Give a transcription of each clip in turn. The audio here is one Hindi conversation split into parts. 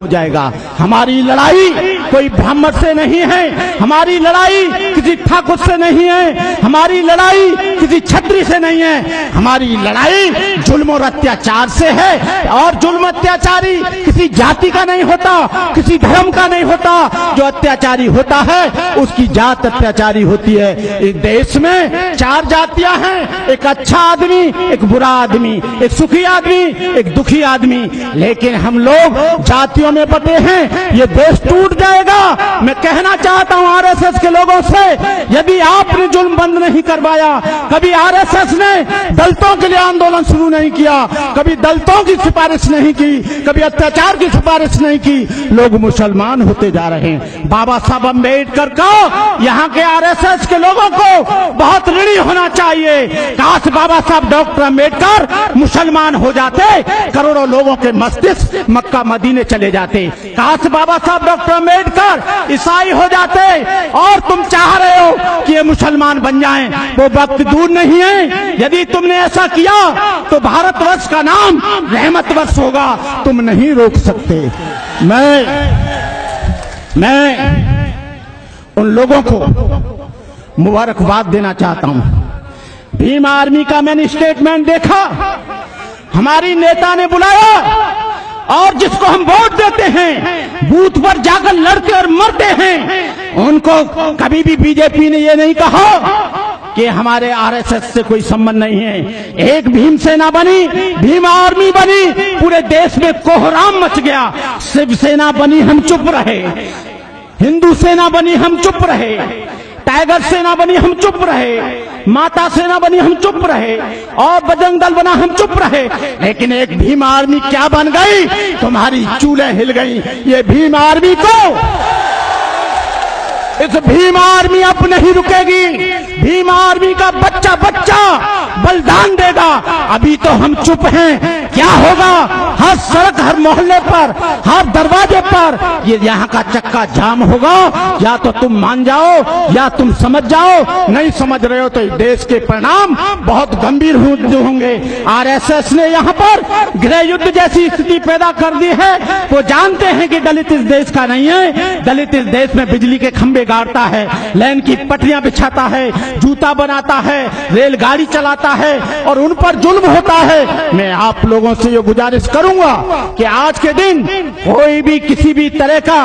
हो जाएगा। हमारी लड़ाई कोई ब्राह्मण से नहीं है, हमारी लड़ाई किसी ठाकुर से नहीं है, हमारी लड़ाई किसी छत्री से नहीं है, हमारी लड़ाई जुल्म और अत्याचार से है। और जुल्म अत्याचारी किसी जाति का नहीं होता, किसी धर्म का नहीं होता। जो अत्याचारी होता है उसकी जात अत्याचारी होती है। इस देश में 4 जातियां हैं, एक अच्छा आदमी, एक बुरा आदमी, एक सुखी आदमी, एक दुखी आदमी। लेकिन हम लोग जातियों में बटे हैं, ये देश टूट जाएगा। मैं कहना चाहता हूं आरएसएस के लोगों से, यदि आपने जुल्म बंद नहीं करवाया, कभी आरएसएस ने दलितों के लिए आंदोलन शुरू नहीं किया, कभी दलितों की सिफारिश नहीं की, कभी अत्याचार की सिफारिश नहीं की, लोग मुसलमान होते जा रहे हैं। बाबा साहब अम्बेडकर का यहाँ के आरएसएस के लोगों को बहुत ऋणी होना चाहिए। काश बाबा साहब डॉक्टर अम्बेडकर मुसलमान हो जाते, करोड़ों लोगों के मस्तिष्क मक्का मदीने चले जाते। काश बाबा साहब डॉक्टर अम्बेडकर ईसाई हो जाते, और तुम चाह रहे हो कि ये मुसलमान बन जाएं, वो वक्त दूर नहीं है। यदि तुमने ऐसा किया तो भारतवर्ष का नाम रहमत वर्ष होगा, तुम नहीं रोक सकते। मैं उन लोगों को मुबारकबाद देना चाहता हूं। भीम आर्मी का मैंने स्टेटमेंट देखा, हमारी नेता ने बुलाया और जिसको हम वोट देते हैं, बूथ पर जाकर लड़ते और मरते हैं, उनको कभी भी बीजेपी ने ये नहीं कहा कि हमारे आरएसएस से कोई संबंध नहीं है। एक भीम सेना बनी, भीम आर्मी बनी, पूरे देश में कोहराम मच गया। शिवसेना बनी, हम चुप रहे। हिंदू सेना बनी, हम चुप रहे। टाइगर सेना बनी, हम चुप रहे। माता सेना बनी, हम चुप रहे। और बजरंग दल बना, हम चुप रहे। लेकिन एक भीम आर्मी क्या बन गई? तुम्हारी चूल्हे हिल गई। ये भीम आर्मी को, इस भीम आर्मी अब नहीं रुकेगी। भीम आर्मी का बच्चा बच्चा बलिदान देगा। अभी तो हम चुप हैं। क्या होगा? हर सड़क, हर मोहल्ले पर, हर दरवाजे पर ये यहाँ का चक्का जाम होगा। या तो तुम मान जाओ या तुम समझ जाओ। नहीं समझ रहे हो तो देश के परिणाम बहुत गंभीर होंगे। आरएसएस ने यहाँ पर गृह युद्ध जैसी स्थिति पैदा कर दी है। वो जानते हैं कि दलित इस देश का नहीं है। दलित इस देश में बिजली के खंभे गाड़ता है, लाइन की पटरियां बिछाता है, जूता बनाता है, रेलगाड़ी चलाता है और उन पर जुल्म होता है। मैं आप लोगों से ये गुजारिश करूंगा कि आज के दिन कोई भी किसी भी तरह का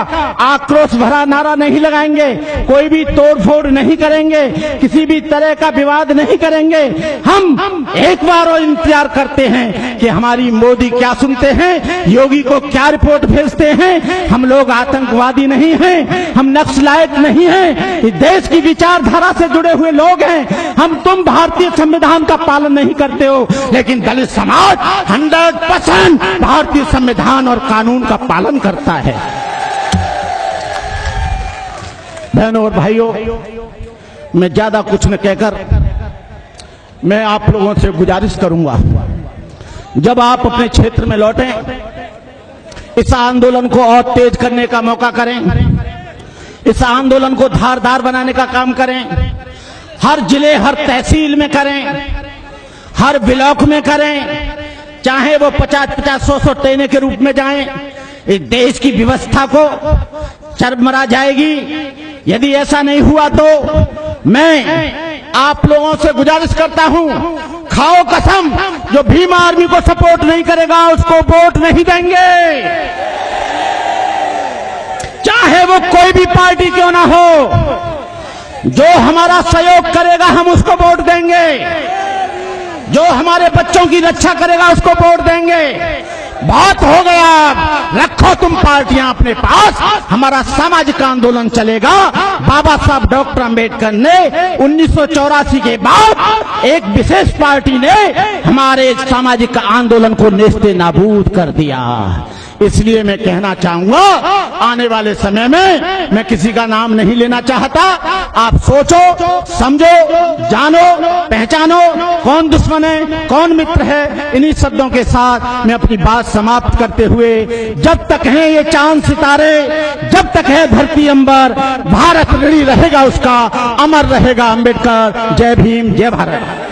आक्रोश भरा नारा नहीं लगाएंगे, कोई भी तोड़फोड़ नहीं करेंगे, किसी भी तरह का विवाद नहीं करेंगे। हम एक बार और इंतजार करते हैं कि हमारी मोदी क्या सुनते हैं, योगी को क्या रिपोर्ट भेजते हैं। हम लोग आतंकवादी नहीं हैं, हम नक्सलायत नहीं हैं, इस देश की विचारधारा से जुड़े हुए लोग हैं। तुम भारतीय संविधान का पालन नहीं करते हो, लेकिन दलित समाज 100% भारतीय संविधान और कानून का पालन करता है। बहनों और भाइयों, मैं ज्यादा कुछ न कहकर मैं आप लोगों से गुजारिश करूंगा, जब आप अपने क्षेत्र में लौटें, इस आंदोलन को और तेज करने का मौका करें, इस आंदोलन को धारदार बनाने का काम करें। हर जिले, हर तहसील में करें, हर ब्लॉक में करें, चाहे वो 50-50, 100-100 टेने के रूप में जाएं। इस देश की व्यवस्था को चरमरा जाएगी। यदि ऐसा नहीं हुआ तो मैं आप लोगों से गुजारिश करता हूं, खाओ कसम, जो भीम आर्मी को सपोर्ट नहीं करेगा उसको वोट नहीं देंगे, चाहे वो कोई भी पार्टी क्यों ना हो। जो हमारा सहयोग करेगा हम उसको वोट देंगे, जो हमारे बच्चों की रक्षा करेगा उसको वोट देंगे। बहुत हो गया, रखो तुम पार्टियां अपने पास, हमारा सामाजिक आंदोलन चलेगा। बाबा साहब डॉक्टर अम्बेडकर ने 1984 के बाद एक विशेष पार्टी ने हमारे सामाजिक आंदोलन को नेस्ते नाबूद कर दिया। इसलिए मैं कहना चाहूंगा, आने वाले समय में मैं किसी का नाम नहीं लेना चाहता। आप सोचो, समझो, जानो, पहचानो कौन दुश्मन है, कौन मित्र है। इन्हीं शब्दों के साथ मैं अपनी बात समाप्त करते हुए, जब तक है ये चांद सितारे, जब तक है धरती अंबर, भारत ऋणी रहेगा उसका, अमर रहेगा अम्बेडकर। जय भीम, जय भारत।